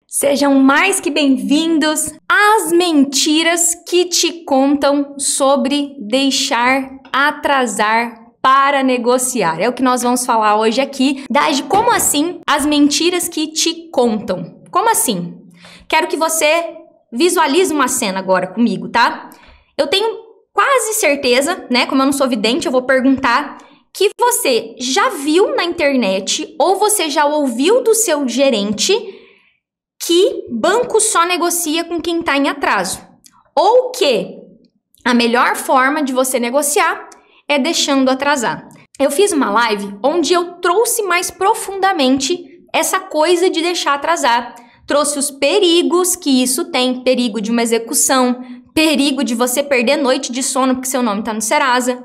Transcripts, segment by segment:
Sejam mais que bem-vindos às mentiras que te contam sobre deixar atrasar para negociar. É o que nós vamos falar hoje aqui. Dage, como assim as mentiras que te contam? Como assim? Quero que você visualize uma cena agora comigo, tá? Eu tenho quase certeza, né? Como eu não sou vidente, eu vou perguntar que você já viu na internet ou você já ouviu do seu gerente que banco só negocia com quem está em atraso. Ou que a melhor forma de você negociar é deixando atrasar. Eu fiz uma live onde eu trouxe mais profundamente essa coisa de deixar atrasar. Trouxe os perigos que isso tem, perigo de uma execução, perigo de você perder noite de sono porque seu nome está no Serasa.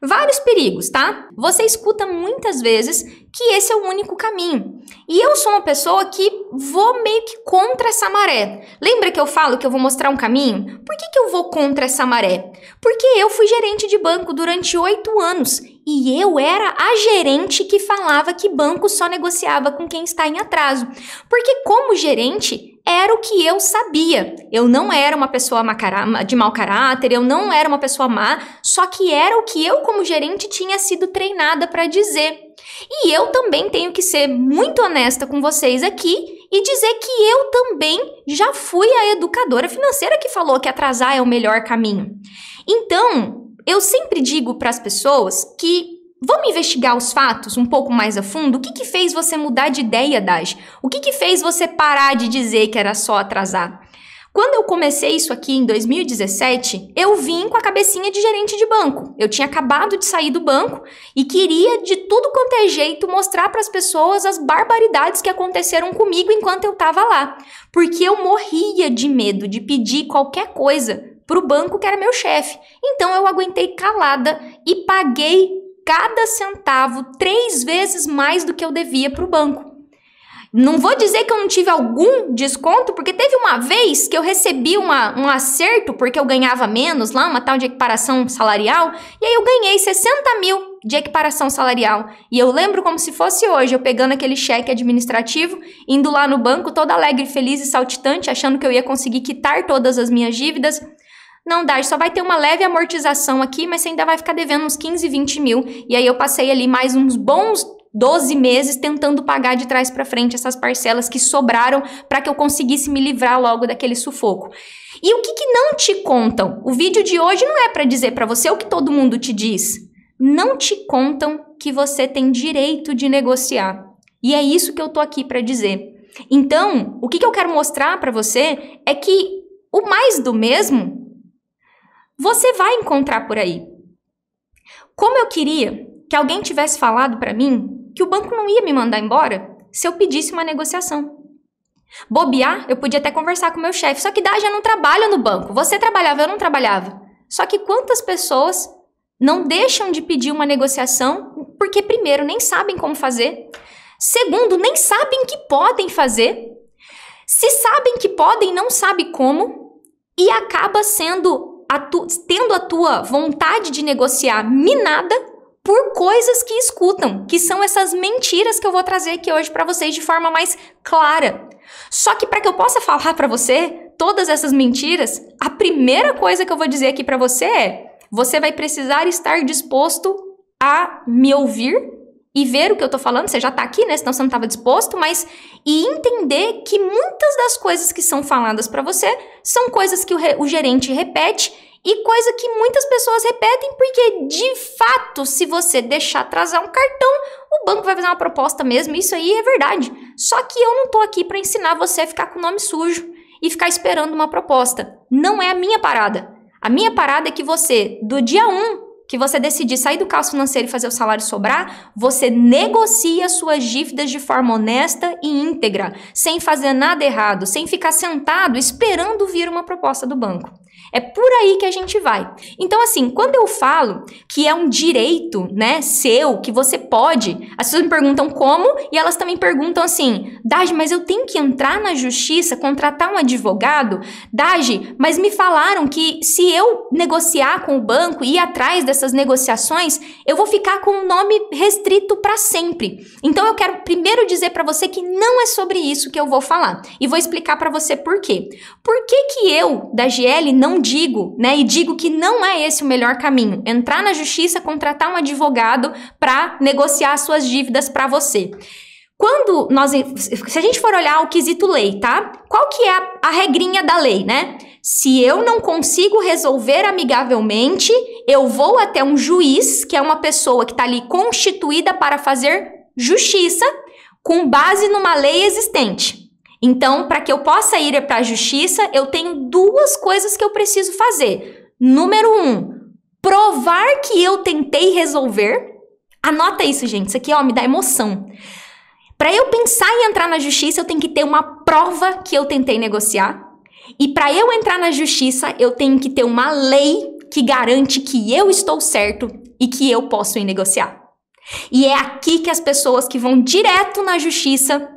Vários perigos, tá? Você escuta muitas vezes que esse é o único caminho. E eu sou uma pessoa que vou meio que contra essa maré. Lembra que eu falo que eu vou mostrar um caminho? Por que eu vou contra essa maré? Porque eu fui gerente de banco durante 8 anos. E eu era a gerente que falava que banco só negociava com quem está em atraso. Porque como gerente, era o que eu sabia. Eu não era uma pessoa de mau caráter, eu não era uma pessoa má, só que era o que eu como gerente tinha sido treinada para dizer. E eu também tenho que ser muito honesta com vocês aqui e dizer que eu também já fui a educadora financeira que falou que atrasar é o melhor caminho. Então, eu sempre digo para as pessoas que vamos investigar os fatos um pouco mais a fundo. O que fez você mudar de ideia, Dage? O que fez você parar de dizer que era só atrasar? Quando eu comecei isso aqui em 2017, eu vim com a cabecinha de gerente de banco. Eu tinha acabado de sair do banco e queria de tudo quanto é jeito mostrar para as pessoas as barbaridades que aconteceram comigo enquanto eu estava lá. Porque eu morria de medo de pedir qualquer coisa para o banco que era meu chefe. Então eu aguentei calada e paguei cada centavo 3 vezes mais do que eu devia para o banco. Não vou dizer que eu não tive algum desconto, porque teve uma vez que eu recebi um acerto, porque eu ganhava menos lá, uma tal de equiparação salarial, e aí eu ganhei 60 mil de equiparação salarial. E eu lembro como se fosse hoje, eu pegando aquele cheque administrativo, indo lá no banco, toda alegre, feliz e saltitante, achando que eu ia conseguir quitar todas as minhas dívidas. Não, Dage, só vai ter uma leve amortização aqui, mas você ainda vai ficar devendo uns 15, 20 mil. E aí eu passei ali mais uns bons 12 meses tentando pagar de trás para frente essas parcelas que sobraram para que eu conseguisse me livrar logo daquele sufoco. E o que não te contam? O vídeo de hoje não é para dizer para você o que todo mundo te diz. Não te contam que você tem direito de negociar. E é isso que eu tô aqui para dizer. Então, o que eu quero mostrar para você é que o mais do mesmo você vai encontrar por aí. Como eu queria que alguém tivesse falado para mim que o banco não ia me mandar embora se eu pedisse uma negociação. Bobear, eu podia até conversar com o meu chefe, só que Dage, eu não trabalho no banco. Você trabalhava, eu não trabalhava. Só que quantas pessoas não deixam de pedir uma negociação porque, primeiro, nem sabem como fazer. Segundo, nem sabem que podem fazer. Se sabem que podem, não sabem como. E acaba tendo a tua vontade de negociar minada por coisas que escutam, que são essas mentiras que eu vou trazer aqui hoje para vocês de forma mais clara. Só que para que eu possa falar para você todas essas mentiras, a primeira coisa que eu vou dizer aqui para você é: você vai precisar estar disposto a me ouvir e ver o que eu tô falando. Você já tá aqui, né? Senão você não estava disposto, e entender que muitas das coisas que são faladas para você são coisas que o gerente repete e coisa que muitas pessoas repetem porque, de fato, se você deixar atrasar um cartão, o banco vai fazer uma proposta mesmo. Isso aí é verdade. Só que eu não tô aqui para ensinar você a ficar com o nome sujo e ficar esperando uma proposta. Não é a minha parada. A minha parada é que você, do dia 1 que você decidir sair do caos financeiro e fazer o salário sobrar, você negocia suas dívidas de forma honesta e íntegra, sem fazer nada errado, sem ficar sentado esperando vir uma proposta do banco. É por aí que a gente vai. Então, assim, quando eu falo que é um direito, né, seu, que você pode, as pessoas me perguntam como, e elas também perguntam assim, Daji, mas eu tenho que entrar na justiça, contratar um advogado? Daji, mas me falaram que se eu negociar com o banco e ir atrás dessas negociações, eu vou ficar com o nome restrito para sempre. Então, eu quero primeiro dizer para você que não é sobre isso que eu vou falar. E vou explicar para você por quê. Por que eu, da GL, não digo, né, e digo que não é esse o melhor caminho? Entrar na justiça, contratar um advogado para negociar as suas dívidas para você. Se a gente for olhar o quesito lei, tá? Qual que é a regrinha da lei, né? Se eu não consigo resolver amigavelmente, eu vou até um juiz, que é uma pessoa que está ali constituída para fazer justiça, com base numa lei existente. Então, para que eu possa ir para a justiça, eu tenho duas coisas que eu preciso fazer. Número 1, provar que eu tentei resolver. Anota isso, gente. Isso aqui, ó, me dá emoção. Para eu pensar em entrar na justiça, eu tenho que ter uma prova que eu tentei negociar. E para eu entrar na justiça, eu tenho que ter uma lei que garante que eu estou certo e que eu posso ir negociar. E é aqui que as pessoas que vão direto na justiça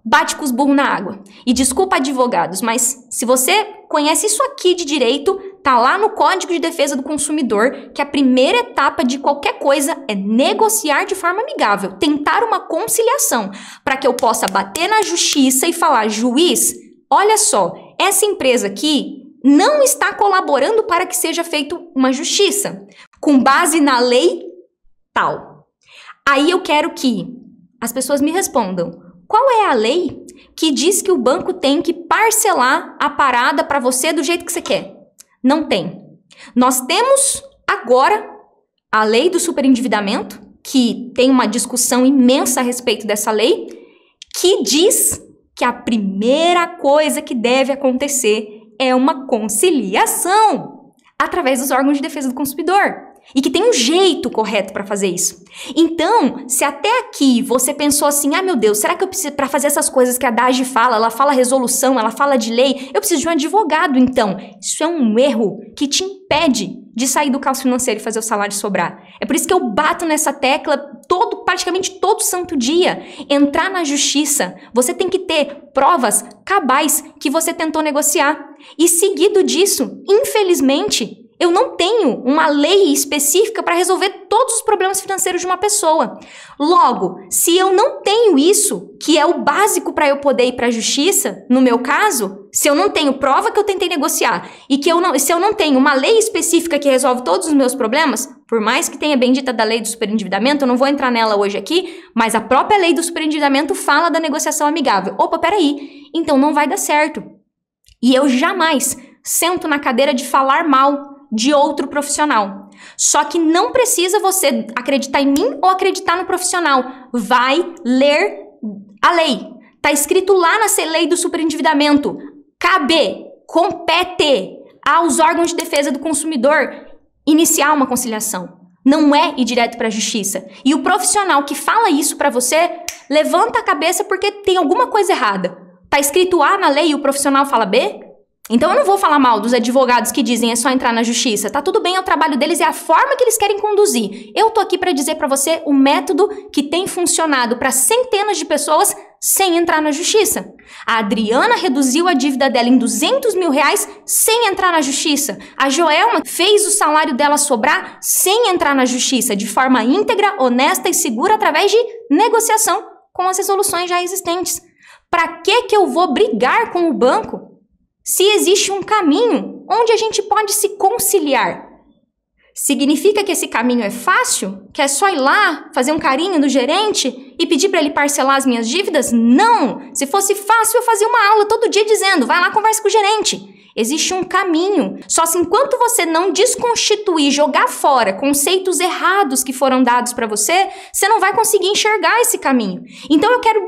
bate com os burros na água. E desculpa, advogados, mas se você conhece isso aqui de direito, tá lá no Código de Defesa do Consumidor, que a primeira etapa de qualquer coisa é negociar de forma amigável, tentar uma conciliação, para que eu possa bater na justiça e falar, juiz, olha só, essa empresa aqui não está colaborando para que seja feita uma justiça, com base na lei tal. Aí eu quero que as pessoas me respondam, qual é a lei que diz que o banco tem que parcelar a parada para você do jeito que você quer? Não tem. Nós temos agora a lei do superendividamento, que tem uma discussão imensa a respeito dessa lei, que diz que a primeira coisa que deve acontecer é uma conciliação através dos órgãos de defesa do consumidor. E que tem um jeito correto para fazer isso. Então, se até aqui você pensou assim, ah, meu Deus, será que eu preciso, para fazer essas coisas que a Daji fala, ela fala resolução, ela fala de lei, eu preciso de um advogado, então. Isso é um erro que te impede de sair do caos financeiro e fazer o salário sobrar. É por isso que eu bato nessa tecla praticamente todo santo dia. Entrar na justiça, você tem que ter provas cabais que você tentou negociar. E seguido disso, infelizmente, eu não tenho uma lei específica para resolver todos os problemas financeiros de uma pessoa. Logo, se eu não tenho isso, que é o básico para eu poder ir para a justiça, no meu caso, se eu não tenho prova que eu tentei negociar e se eu não tenho uma lei específica que resolve todos os meus problemas, por mais que tenha a bendita da lei do superendividamento, eu não vou entrar nela hoje aqui, mas a própria lei do superendividamento fala da negociação amigável. Opa, peraí, então não vai dar certo. E eu jamais sento na cadeira de falar mal de outro profissional. Só que não precisa você acreditar em mim ou acreditar no profissional. Vai ler a lei. Tá escrito lá na lei do superendividamento. Cabe, compete aos órgãos de defesa do consumidor iniciar uma conciliação. Não é ir direto para a justiça. E o profissional que fala isso para você, levanta a cabeça porque tem alguma coisa errada. Tá escrito A na lei e o profissional fala B? Então eu não vou falar mal dos advogados que dizem é só entrar na justiça. Tá tudo bem, é o trabalho deles, é a forma que eles querem conduzir. Eu tô aqui para dizer para você o método que tem funcionado para centenas de pessoas sem entrar na justiça. A Adriana reduziu a dívida dela em R$200 mil sem entrar na justiça. A Joelma fez o salário dela sobrar sem entrar na justiça, de forma íntegra, honesta e segura através de negociação com as resoluções já existentes. Para que eu vou brigar com o banco se existe um caminho onde a gente pode se conciliar? Significa que esse caminho é fácil? Que é só ir lá, fazer um carinho no gerente e pedir para ele parcelar as minhas dívidas? Não! Se fosse fácil, eu fazia uma aula todo dia dizendo, vai lá, conversa com o gerente. Existe um caminho. Só se enquanto você não desconstituir, jogar fora conceitos errados que foram dados para você, você não vai conseguir enxergar esse caminho. Então eu quero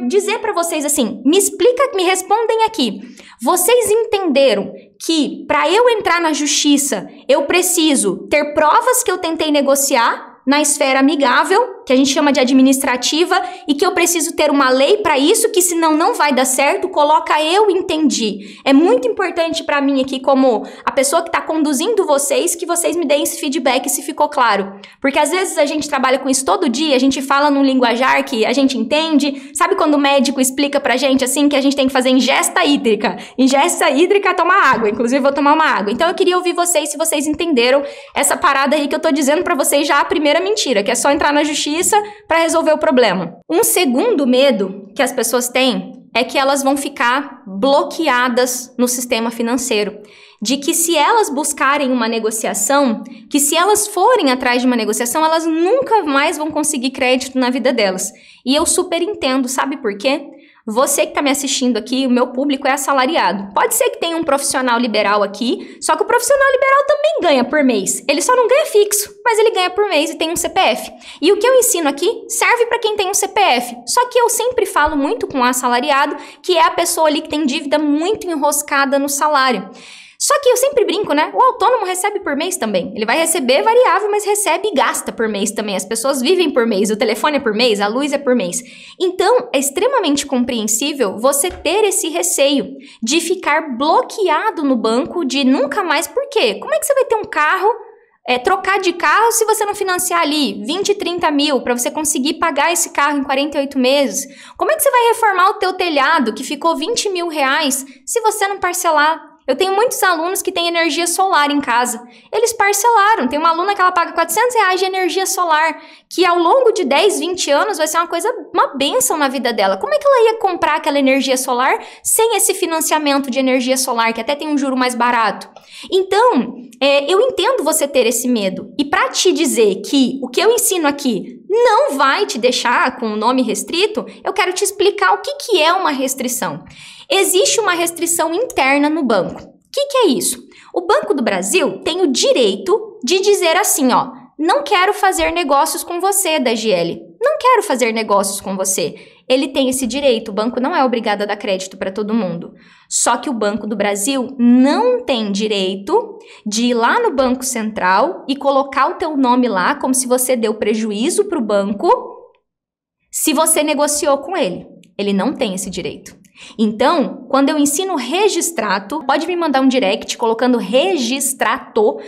dizer para vocês assim, me respondem aqui. Vocês entenderam que para eu entrar na justiça, eu preciso ter provas que eu tentei negociar na esfera amigável, que a gente chama de administrativa, e que eu preciso ter uma lei para isso, que senão não vai dar certo, coloca eu entendi. É muito importante para mim aqui, como a pessoa que está conduzindo vocês, que vocês me deem esse feedback se ficou claro. Porque às vezes a gente trabalha com isso todo dia, a gente fala num linguajar que a gente entende. Sabe quando o médico explica pra gente assim que a gente tem que fazer ingesta hídrica? Ingesta hídrica é tomar água, inclusive vou tomar uma água. Então eu queria ouvir vocês se vocês entenderam essa parada aí que eu tô dizendo pra vocês já a primeira mentira, que é só entrar na justiça pra resolver o problema. Um segundo medo que as pessoas têm é que elas vão ficar bloqueadas no sistema financeiro. De que se elas buscarem uma negociação, que se elas forem atrás de uma negociação, elas nunca mais vão conseguir crédito na vida delas. E eu super entendo, sabe por quê? Você que está me assistindo aqui, o meu público é assalariado. Pode ser que tenha um profissional liberal aqui, só que o profissional liberal também ganha por mês. Ele só não ganha fixo, mas ele ganha por mês e tem um CPF. E o que eu ensino aqui serve para quem tem um CPF. Só que eu sempre falo muito com o assalariado, que é a pessoa ali que tem dívida muito enroscada no salário. Só que eu sempre brinco, né? O autônomo recebe por mês também. Ele vai receber variável, mas recebe e gasta por mês também. As pessoas vivem por mês, o telefone é por mês, a luz é por mês. Então, é extremamente compreensível você ter esse receio de ficar bloqueado no banco, de nunca mais. Por quê? Como é que você vai ter um carro, trocar de carro se você não financiar ali 20, 30 mil para você conseguir pagar esse carro em 48 meses? Como é que você vai reformar o teu telhado que ficou 20 mil reais se você não parcelar? Eu tenho muitos alunos que têm energia solar em casa. Eles parcelaram. Tem uma aluna que ela paga R$400 de energia solar, que ao longo de 10, 20 anos vai ser uma bênção na vida dela. Como é que ela ia comprar aquela energia solar sem esse financiamento de energia solar, que até tem um juro mais barato? Então, eu entendo você ter esse medo. E para te dizer que o que eu ensino aqui não vai te deixar com o nome restrito, eu quero te explicar o que é uma restrição. Existe uma restrição interna no banco. O que é isso? O Banco do Brasil tem o direito de dizer assim, ó, não quero fazer negócios com você, DGL. Não quero fazer negócios com você. Ele tem esse direito, o banco não é obrigado a dar crédito para todo mundo. Só que o Banco do Brasil não tem direito de ir lá no Banco Central e colocar o teu nome lá como se você deu prejuízo para o banco se você negociou com ele. Ele não tem esse direito. Então, quando eu ensino registrato, pode me mandar um direct colocando registrato,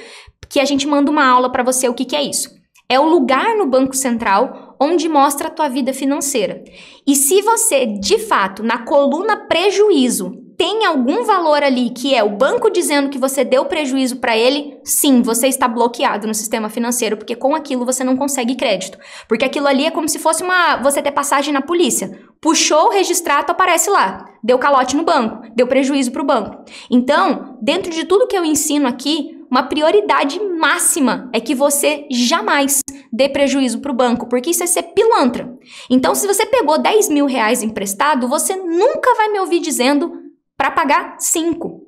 que a gente manda uma aula para você o que é isso. É o lugar no Banco Central onde mostra a tua vida financeira. E se você, de fato, na coluna prejuízo, tem algum valor ali que é o banco dizendo que você deu prejuízo para ele, sim, você está bloqueado no sistema financeiro, porque com aquilo você não consegue crédito. Porque aquilo ali é como se fosse você ter passagem na polícia. Puxou o registrato, aparece lá. Deu calote no banco, deu prejuízo para o banco. Então, dentro de tudo que eu ensino aqui, uma prioridade máxima é que você jamais dê prejuízo para o banco, porque isso é ser pilantra. Então, se você pegou 10 mil reais emprestado, você nunca vai me ouvir dizendo para pagar 5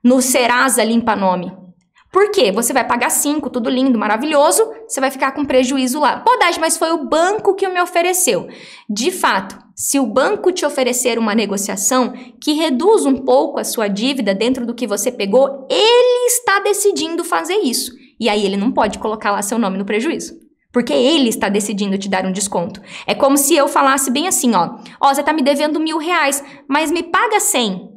no Serasa Limpa Nome. Por quê? Você vai pagar 5, tudo lindo, maravilhoso, você vai ficar com prejuízo lá. Pô, Daj, mas foi o banco que me ofereceu. De fato, se o banco te oferecer uma negociação que reduz um pouco a sua dívida dentro do que você pegou, ele está decidindo fazer isso. E aí ele não pode colocar lá seu nome no prejuízo. Porque ele está decidindo te dar um desconto. É como se eu falasse bem assim, ó, você tá me devendo 1.000 reais, mas me paga 100.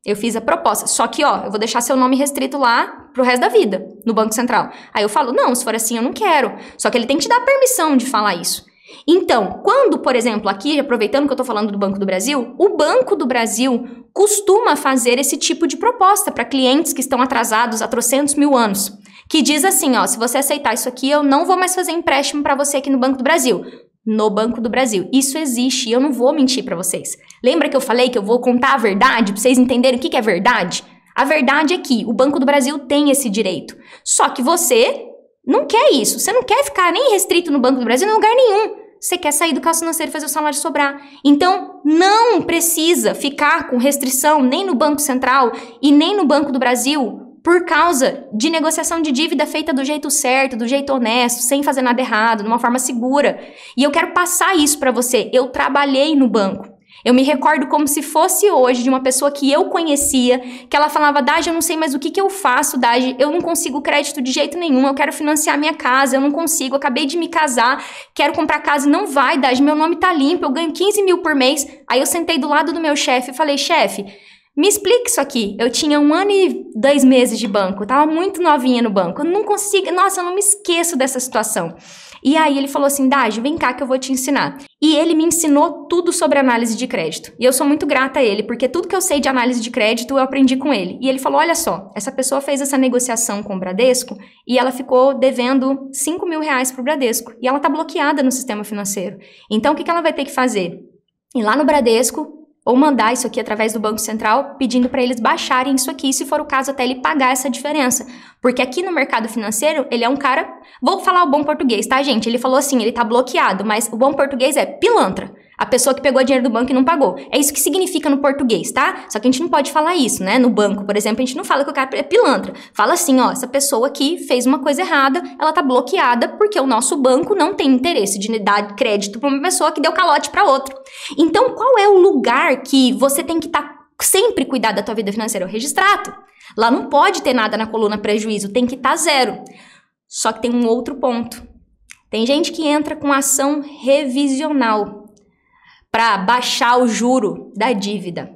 Eu fiz a proposta, só que, eu vou deixar seu nome restrito lá pro resto da vida, no Banco Central. Aí eu falo, não, se for assim eu não quero. Só que ele tem que te dar permissão de falar isso. Então, quando, por exemplo, aqui, aproveitando que eu tô falando do Banco do Brasil, o Banco do Brasil costuma fazer esse tipo de proposta para clientes que estão atrasados há trocentos mil anos. Que diz assim, se você aceitar isso aqui, eu não vou mais fazer empréstimo para você aqui no Banco do Brasil. No Banco do Brasil. Isso existe e eu não vou mentir para vocês. Lembra que eu falei que eu vou contar a verdade para vocês entenderem o que é verdade? A verdade é que o Banco do Brasil tem esse direito. Só que você não quer isso. Você não quer ficar nem restrito no Banco do Brasil em lugar nenhum. Você quer sair do caos financeiro e fazer o salário sobrar. Então, não precisa ficar com restrição nem no Banco Central e nem no Banco do Brasil por causa de negociação de dívida feita do jeito certo, do jeito honesto, sem fazer nada errado, de uma forma segura. E eu quero passar isso para você. Eu trabalhei no banco. Eu me recordo como se fosse hoje de uma pessoa que eu conhecia, que ela falava, Dagi, eu não sei mais o que eu faço, Dagi, eu não consigo crédito de jeito nenhum, eu quero financiar minha casa, eu não consigo, eu acabei de me casar, quero comprar casa, não vai, Dagi, meu nome tá limpo, eu ganho 15 mil por mês. Aí eu sentei do lado do meu chefe e falei, chefe, me explica isso aqui. Eu tinha 1 ano e 2 meses de banco, tava muito novinha no banco, eu não consigo, nossa, eu não me esqueço dessa situação. E aí ele falou assim, Dagi, vem cá que eu vou te ensinar. E ele me ensinou tudo sobre análise de crédito. E eu sou muito grata a ele, porque tudo que eu sei de análise de crédito eu aprendi com ele. E ele falou, olha só, essa pessoa fez essa negociação com o Bradesco e ela ficou devendo 5 mil reais pro Bradesco. E ela tá bloqueada no sistema financeiro. Então o que ela vai ter que fazer? Ir lá no Bradesco, ou mandar isso aqui através do Banco Central, pedindo para eles baixarem isso aqui, se for o caso, até ele pagar essa diferença. Porque aqui no mercado financeiro, ele é um cara... Vou falar o bom português, tá, gente? Ele falou assim, ele tá bloqueado, mas o bom português é pilantra. A pessoa que pegou dinheiro do banco e não pagou. É isso que significa no português, tá? Só que a gente não pode falar isso, né? No banco, por exemplo, a gente não fala que o cara é pilantra. Fala assim, ó, essa pessoa aqui fez uma coisa errada, ela tá bloqueada porque o nosso banco não tem interesse de dar crédito pra uma pessoa que deu calote pra outra. Então, qual é o lugar que você tem que estar sempre cuidado da tua vida financeira? É o registrato. Lá não pode ter nada na coluna prejuízo, tem que estar zero. Só que tem um outro ponto. Tem gente que entra com ação revisional para baixar o juro da dívida,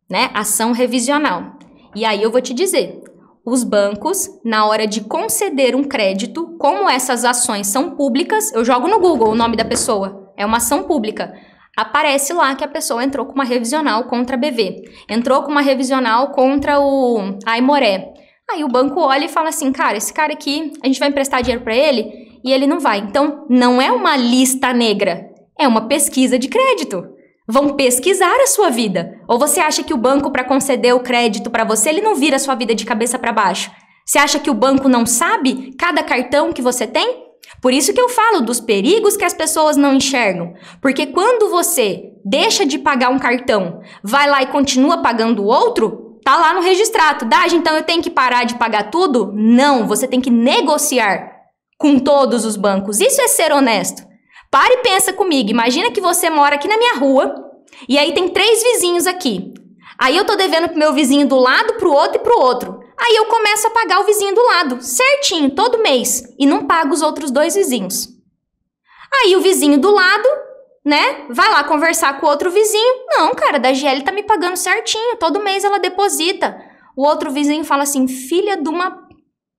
né? Ação revisional. E aí eu vou te dizer, os bancos, na hora de conceder um crédito, como essas ações são públicas, eu jogo no Google o nome da pessoa, é uma ação pública, aparece lá que a pessoa entrou com uma revisional contra a BV, entrou com uma revisional contra o Aimoré. Aí o banco olha e fala assim, cara, esse cara aqui, a gente vai emprestar dinheiro para ele e ele não vai. Então, não é uma lista negra, é uma pesquisa de crédito. Vão pesquisar a sua vida. Ou você acha que o banco, para conceder o crédito para você, ele não vira a sua vida de cabeça para baixo? Você acha que o banco não sabe cada cartão que você tem? Por isso que eu falo dos perigos que as pessoas não enxergam. Porque quando você deixa de pagar um cartão, vai lá e continua pagando o outro, tá lá no registrato. Dagi, então eu tenho que parar de pagar tudo? Não, você tem que negociar com todos os bancos. Isso é ser honesto. Para e pensa comigo, imagina que você mora aqui na minha rua e aí tem 3 vizinhos aqui. Aí eu tô devendo pro meu vizinho do lado, pro outro e pro outro. Aí eu começo a pagar o vizinho do lado, certinho, todo mês, e não pago os outros 2 vizinhos. Aí o vizinho do lado, né, vai lá conversar com o outro vizinho. Não, cara, da GL tá me pagando certinho, todo mês ela deposita. O outro vizinho fala assim, filha de uma,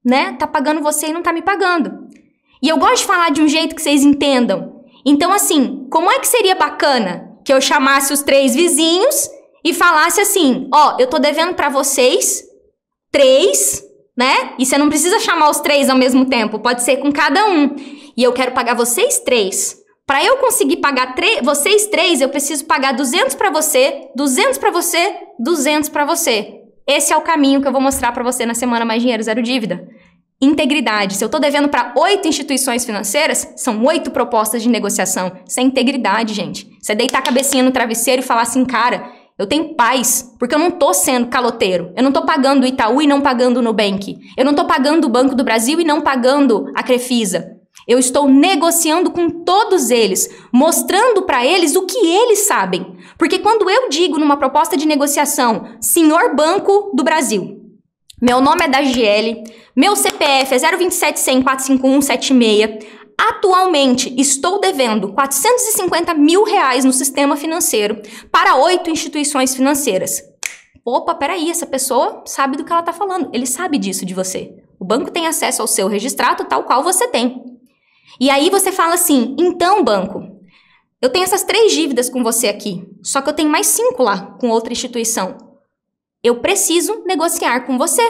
né, tá pagando você e não tá me pagando. E eu gosto de falar de um jeito que vocês entendam. Então, assim, como é que seria bacana que eu chamasse os 3 vizinhos e falasse assim, ó, eu tô devendo pra vocês 3, né? E você não precisa chamar os 3 ao mesmo tempo, pode ser com cada um. E eu quero pagar vocês 3. Para eu conseguir pagar vocês 3, eu preciso pagar 200 pra você, 200 pra você, 200 pra você. Esse é o caminho que eu vou mostrar pra você na Semana Mais Dinheiro Zero Dívida. Integridade. Se eu tô devendo para 8 instituições financeiras, são 8 propostas de negociação. Isso é integridade, gente. Você deitar a cabecinha no travesseiro e falar assim, cara, eu tenho paz, porque eu não tô sendo caloteiro. Eu não tô pagando o Itaú e não pagando o Nubank. Eu não tô pagando o Banco do Brasil e não pagando a Crefisa. Eu estou negociando com todos eles, mostrando para eles o que eles sabem. Porque quando eu digo numa proposta de negociação, senhor Banco do Brasil, meu nome é Dagiele, meu CPF é 027-100-451-76. Atualmente, estou devendo 450 mil reais no sistema financeiro para 8 instituições financeiras. Opa, peraí, essa pessoa sabe do que ela está falando. Ele sabe disso de você. O banco tem acesso ao seu registrato tal qual você tem. E aí você fala assim, então banco, eu tenho essas 3 dívidas com você aqui, só que eu tenho mais 5 lá com outra instituição. Eu preciso negociar com você,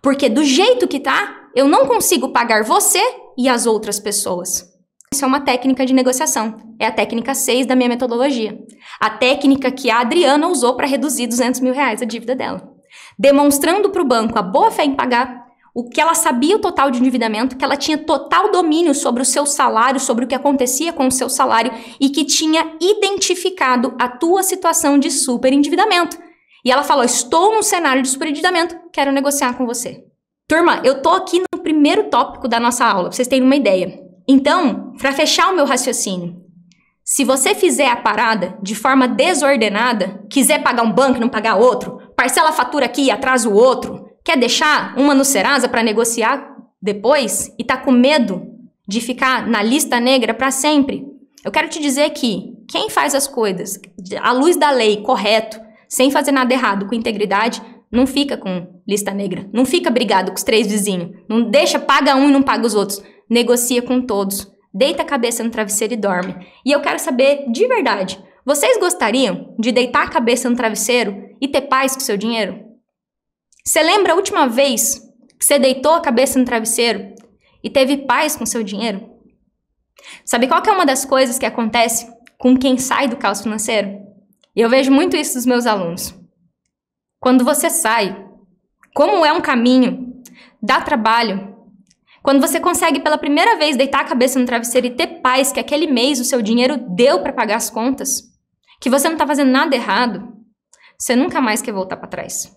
porque do jeito que tá, eu não consigo pagar você e as outras pessoas. Isso é uma técnica de negociação, é a técnica 6 da minha metodologia. A técnica que a Adriana usou para reduzir 200 mil reais a dívida dela. Demonstrando para o banco a boa fé em pagar, o que ela sabia o total de endividamento, que ela tinha total domínio sobre o seu salário, sobre o que acontecia com o seu salário e que tinha identificado a tua situação de superendividamento. E ela falou, estou num cenário de superendividamento, quero negociar com você. Turma, eu tô aqui no primeiro tópico da nossa aula, pra vocês terem uma ideia. Então, para fechar o meu raciocínio, Se você fizer a parada de forma desordenada, quiser pagar um banco e não pagar outro, parcela a fatura aqui e atrasa o outro, quer deixar uma no Serasa para negociar depois e tá com medo de ficar na lista negra para sempre, eu quero te dizer que quem faz as coisas à luz da lei, correto, sem fazer nada errado, com integridade, não fica com lista negra, não fica brigado com os 3 vizinhos, não deixa, paga um e não paga os outros, negocia com todos, deita a cabeça no travesseiro e dorme. E eu quero saber, de verdade, vocês gostariam de deitar a cabeça no travesseiro e ter paz com o seu dinheiro? Você lembra a última vez que você deitou a cabeça no travesseiro e teve paz com o seu dinheiro? Sabe qual que é uma das coisas que acontece com quem sai do caos financeiro? E eu vejo muito isso dos meus alunos. Quando você sai, como é um caminho, dá trabalho. Quando você consegue pela primeira vez deitar a cabeça no travesseiro e ter paz que aquele mês o seu dinheiro deu para pagar as contas, que você não está fazendo nada errado, você nunca mais quer voltar para trás.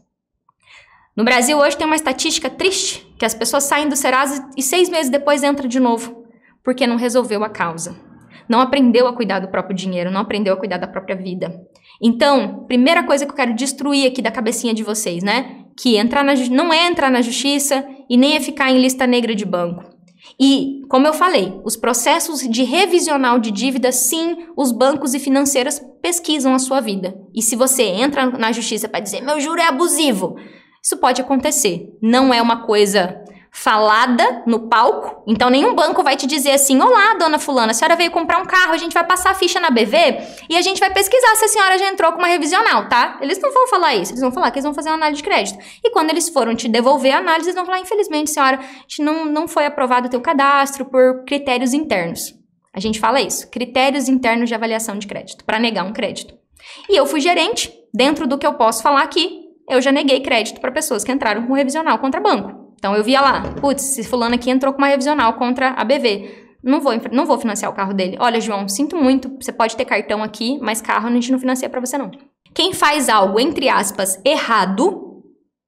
No Brasil hoje tem uma estatística triste, que as pessoas saem do Serasa e 6 meses depois entram de novo, porque não resolveu a causa. Não aprendeu a cuidar do próprio dinheiro, não aprendeu a cuidar da própria vida. Então, primeira coisa que eu quero destruir aqui da cabecinha de vocês, né? Que não é entrar na justiça e nem é ficar em lista negra de banco. E, como eu falei, os processos de revisional de dívida, sim, os bancos e financeiras pesquisam a sua vida. E se você entra na justiça para dizer, meu juro é abusivo, isso pode acontecer. Não é uma coisa falada no palco, então nenhum banco vai te dizer assim, olá, dona fulana, a senhora veio comprar um carro, a gente vai passar a ficha na BV e a gente vai pesquisar se a senhora já entrou com uma revisional, tá? Eles não vão falar isso, eles vão falar que eles vão fazer uma análise de crédito. E quando eles foram te devolver a análise, eles vão falar, infelizmente, senhora, a gente não foi aprovado o teu cadastro por critérios internos. A gente fala isso, critérios internos de avaliação de crédito, para negar um crédito. E eu fui gerente, dentro do que eu posso falar aqui, eu já neguei crédito para pessoas que entraram com revisional contra banco. Então, eu via lá, putz, esse fulano aqui entrou com uma revisional contra a BV. Não vou financiar o carro dele. Olha, João, sinto muito, você pode ter cartão aqui, mas carro a gente não financia pra você, não. Quem faz algo, entre aspas, errado,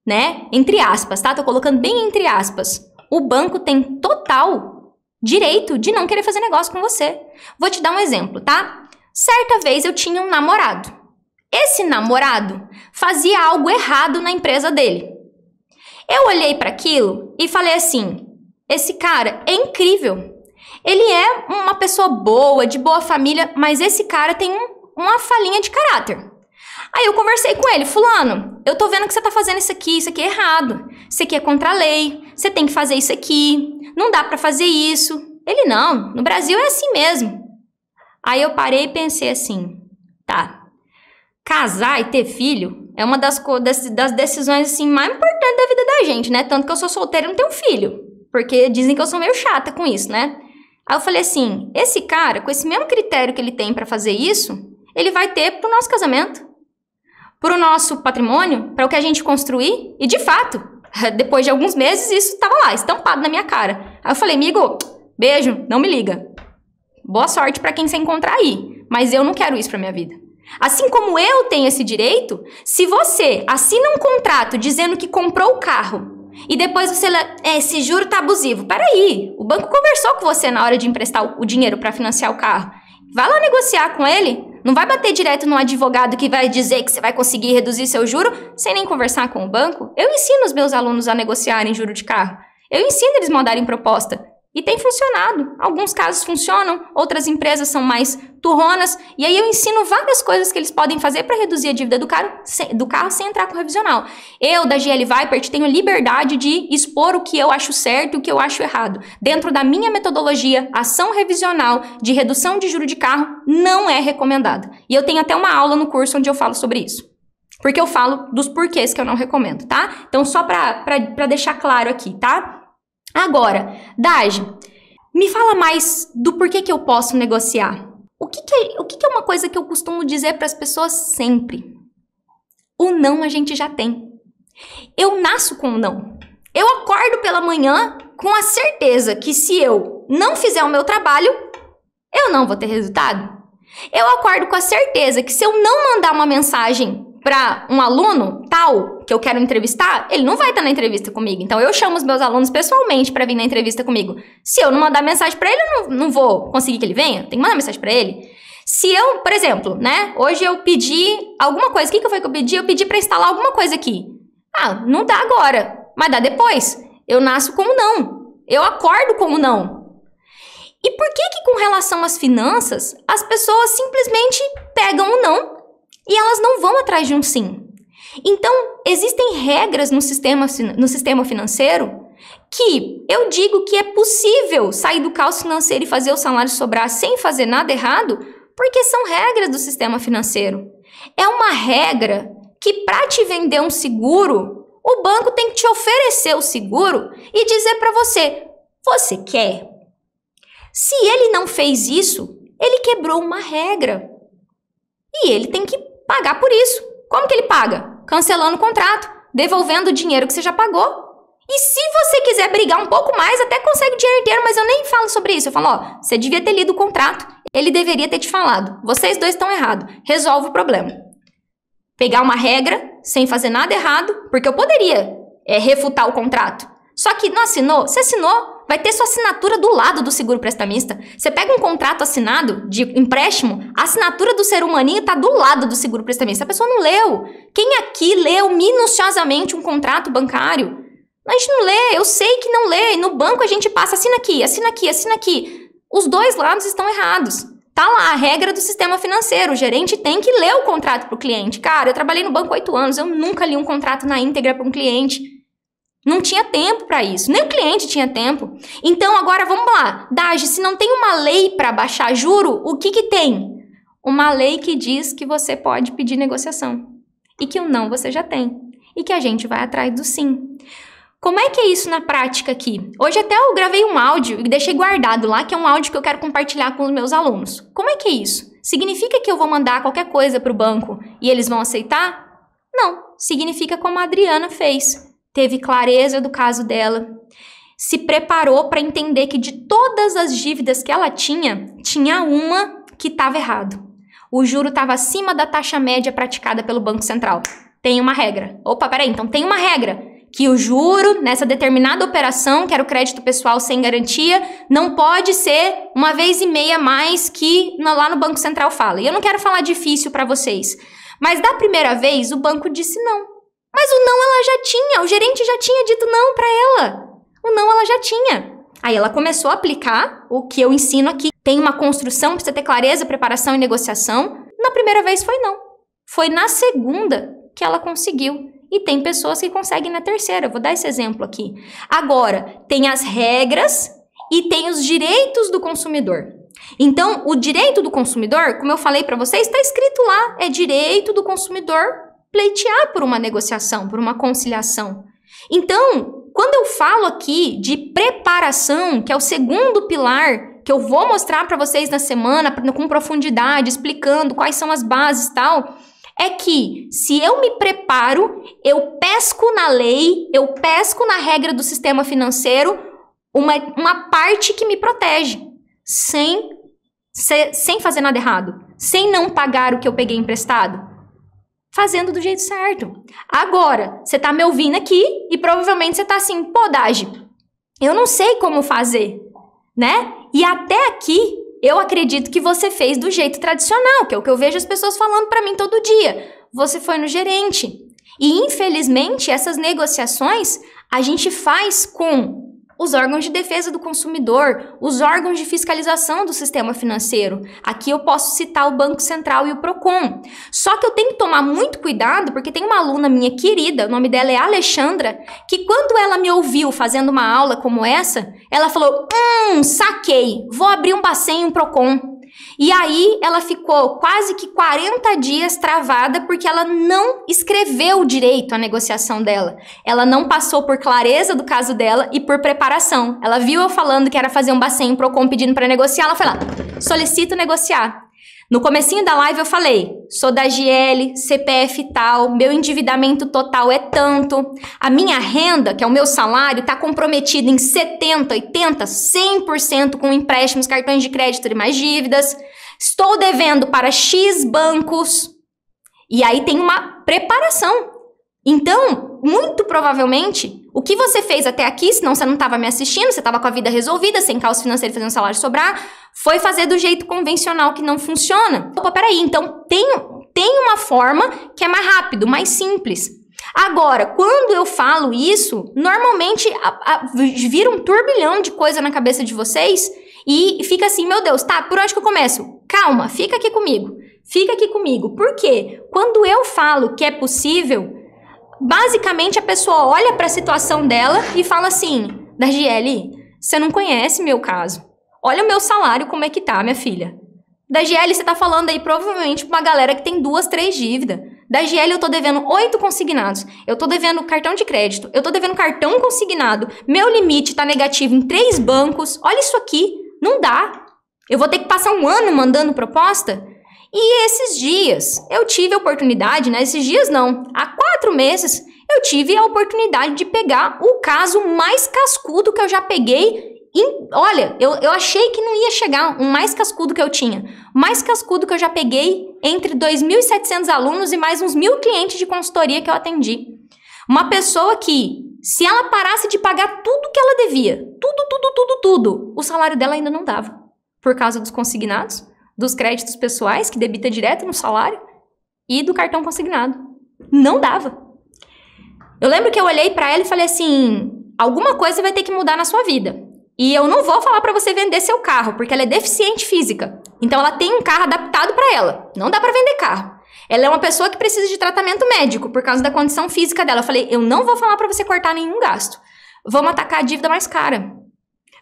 né? Entre aspas, tá? Tô colocando bem entre aspas. O banco tem total direito de não querer fazer negócio com você. Vou te dar um exemplo, tá? Certa vez eu tinha um namorado. Esse namorado fazia algo errado na empresa dele. Eu olhei para aquilo e falei assim, esse cara é incrível. Ele é uma pessoa boa, de boa família, mas esse cara tem uma falhinha de caráter. Aí eu conversei com ele, fulano, eu tô vendo que você tá fazendo isso aqui é errado. Isso aqui é contra a lei, você tem que fazer isso aqui, não dá para fazer isso. Ele, não, no Brasil é assim mesmo. Aí eu parei e pensei assim, tá, casar e ter filho é uma das decisões assim, mais importantes da vida da gente, né? Tanto que eu sou solteira e não tenho filho. Porque dizem que eu sou meio chata com isso, né? Aí eu falei assim, esse cara, com esse mesmo critério que ele tem pra fazer isso, ele vai ter pro nosso casamento, pro nosso patrimônio, para o que a gente construir. E de fato, depois de alguns meses, isso tava lá, estampado na minha cara. Aí eu falei, amigo, beijo, não me liga. Boa sorte pra quem você encontrar aí. Mas eu não quero isso pra minha vida. Assim como eu tenho esse direito, se você assina um contrato dizendo que comprou o carro e depois você... esse juro tá abusivo. Peraí, o banco conversou com você na hora de emprestar o dinheiro para financiar o carro. Vai lá negociar com ele. Não vai bater direto no advogado que vai dizer que você vai conseguir reduzir seu juro sem nem conversar com o banco. Eu ensino os meus alunos a negociarem juro de carro. Eu ensino eles a mandarem proposta. E tem funcionado. Alguns casos funcionam, outras empresas são mais turronas. E aí eu ensino várias coisas que eles podem fazer para reduzir a dívida do carro sem entrar com o revisional. Eu, da GL Vipert, tenho liberdade de expor o que eu acho certo e o que eu acho errado. Dentro da minha metodologia, ação revisional de redução de juro de carro não é recomendada. E eu tenho até uma aula no curso onde eu falo sobre isso. Porque eu falo dos porquês que eu não recomendo, tá? Então, só para deixar claro aqui, tá? Agora, Dagi, me fala mais do porquê que eu posso negociar. O que é uma coisa que eu costumo dizer para as pessoas sempre? O não a gente já tem. Eu nasço com o não. Eu acordo pela manhã com a certeza que se eu não fizer o meu trabalho, eu não vou ter resultado. Eu acordo com a certeza que se eu não mandar uma mensagem para um aluno tal que eu quero entrevistar, ele não vai estar na entrevista comigo. Então, eu chamo os meus alunos pessoalmente para vir na entrevista comigo. Se eu não mandar mensagem para ele, eu não vou conseguir que ele venha. Tem que mandar mensagem para ele. Se eu, por exemplo, né, hoje eu pedi alguma coisa, o que foi que eu pedi? Eu pedi para instalar alguma coisa aqui. Ah, não dá agora, mas dá depois. Eu nasço com um não, eu acordo com um não. E por que com relação às finanças, as pessoas simplesmente pegam um não e elas não vão atrás de um sim? Então, existem regras no sistema financeiro que eu digo que é possível sair do caos financeiro e fazer o salário sobrar sem fazer nada errado, porque são regras do sistema financeiro. É uma regra que para te vender um seguro, o banco tem que te oferecer o seguro e dizer para você, você quer? Se ele não fez isso, ele quebrou uma regra. E ele tem que pagar por isso. Como que ele paga? Cancelando o contrato, devolvendo o dinheiro que você já pagou. E se você quiser brigar um pouco mais, até consegue o dinheiro inteiro, mas eu nem falo sobre isso. Eu falo, ó, você devia ter lido o contrato, ele deveria ter te falado. Vocês dois estão errados, resolve o problema. Pegar uma regra sem fazer nada errado, porque eu poderia refutar o contrato. Só que não assinou, você assinou, vai ter sua assinatura do lado do seguro prestamista. Você pega um contrato assinado de empréstimo, a assinatura do ser humaninho tá do lado do seguro prestamista. A pessoa não leu. Quem aqui leu minuciosamente um contrato bancário? A gente não lê, eu sei que não lê. No banco a gente passa, assina aqui, assina aqui, assina aqui. Os dois lados estão errados. Tá lá a regra do sistema financeiro. O gerente tem que ler o contrato pro cliente. Cara, eu trabalhei no banco 8 anos, eu nunca li um contrato na íntegra para um cliente. Não tinha tempo para isso, nem o cliente tinha tempo. Então agora vamos lá. Dagi, se não tem uma lei para baixar juro, o que tem? Uma lei que diz que você pode pedir negociação. E que o não você já tem. E que a gente vai atrás do sim. Como é que é isso na prática aqui? Hoje até eu gravei um áudio e deixei guardado lá, que é um áudio que eu quero compartilhar com os meus alunos. Como é que é isso? Significa que eu vou mandar qualquer coisa para o banco e eles vão aceitar? Não. Significa como a Adriana fez. Teve clareza do caso dela. Se preparou para entender que de todas as dívidas que ela tinha uma que estava errado. O juro estava acima da taxa média praticada pelo Banco Central. Tem uma regra. Opa, peraí, então tem uma regra. Que o juro, nessa determinada operação, que era o crédito pessoal sem garantia, não pode ser 1,5 vezes mais que lá no Banco Central fala. E eu não quero falar difícil para vocês, mas da primeira vez o banco disse não. Mas o não ela já tinha, o gerente já tinha dito não para ela. O não ela já tinha. Aí ela começou a aplicar o que eu ensino aqui. Tem uma construção, precisa ter clareza, preparação e negociação. Na primeira vez foi não. Foi na segunda que ela conseguiu. E tem pessoas que conseguem na terceira. Eu vou dar esse exemplo aqui. Agora, tem as regras e tem os direitos do consumidor. Então, o direito do consumidor, como eu falei para vocês, está escrito lá. É direito do consumidor pleitear por uma negociação, por uma conciliação. Então, quando eu falo aqui de preparação, que é o segundo pilar, que eu vou mostrar para vocês na semana, com profundidade, explicando quais são as bases e tal... é que se eu me preparo, eu pesco na lei, eu pesco na regra do sistema financeiro uma parte que me protege, sem fazer nada errado, sem não pagar o que eu peguei emprestado, fazendo do jeito certo. Agora, você tá me ouvindo aqui e provavelmente você tá assim, pô, Dagi, eu não sei como fazer, né? E até aqui, eu acredito que você fez do jeito tradicional, que é o que eu vejo as pessoas falando para mim todo dia. Você foi no gerente. E, infelizmente, essas negociações a gente faz com os órgãos de defesa do consumidor, os órgãos de fiscalização do sistema financeiro. Aqui eu posso citar o Banco Central e o Procon. Só que eu tenho que tomar muito cuidado, porque tem uma aluna minha querida, o nome dela é Alexandra, que quando ela me ouviu fazendo uma aula como essa, ela falou, saquei, vou abrir um Bacen e um Procon. E aí ela ficou quase que 40 dias travada porque ela não escreveu direito a negociação dela. Ela não passou por clareza do caso dela e por preparação. Ela viu eu falando que era fazer um Bacen e um Procon pedindo para negociar, ela foi lá, solicito negociar. No comecinho da live eu falei, sou da GL, CPF tal, meu endividamento total é tanto, a minha renda, que é o meu salário, está comprometido em 70%, 80%, 100% com empréstimos, cartões de crédito e mais dívidas, estou devendo para X bancos, e aí tem uma preparação. Então, muito provavelmente, o que você fez até aqui, senão você não estava me assistindo, você estava com a vida resolvida, sem caos financeiro, fazendo salário sobrar, foi fazer do jeito convencional que não funciona. Opa, peraí, então tem uma forma que é mais rápido, mais simples. Agora, quando eu falo isso, normalmente vira um turbilhão de coisa na cabeça de vocês e fica assim, meu Deus, tá, por onde que eu começo? Calma, fica aqui comigo. Fica aqui comigo. Por quê? Quando eu falo que é possível, basicamente a pessoa olha para a situação dela e fala assim, Dargiele, você não conhece meu caso. Olha o meu salário, como é que tá, minha filha. Dargiele, você tá falando aí provavelmente pra uma galera que tem 2, 3 dívidas. Dargiele, eu tô devendo 8 consignados. Eu tô devendo cartão de crédito. Eu tô devendo cartão consignado. Meu limite tá negativo em 3 bancos. Olha isso aqui. Não dá. Eu vou ter que passar um ano mandando proposta? E esses dias, eu tive a oportunidade, né? Esses dias não. Há 4 meses, eu tive a oportunidade de pegar o caso mais cascudo que eu já peguei. Olha, eu achei que não ia chegar um mais cascudo que eu tinha. O mais cascudo que eu já peguei entre 2.700 alunos e mais uns 1.000 clientes de consultoria que eu atendi. Uma pessoa que, se ela parasse de pagar tudo que ela devia, tudo, o salário dela ainda não dava. Por causa dos consignados, dos créditos pessoais, que debita direto no salário, e do cartão consignado. Não dava. Eu lembro que eu olhei pra ela e falei assim, alguma coisa vai ter que mudar na sua vida. E eu não vou falar pra você vender seu carro, porque ela é deficiente física. Então ela tem um carro adaptado pra ela. Não dá pra vender carro. Ela é uma pessoa que precisa de tratamento médico por causa da condição física dela. Eu falei, eu não vou falar pra você cortar nenhum gasto. Vamos atacar a dívida mais cara.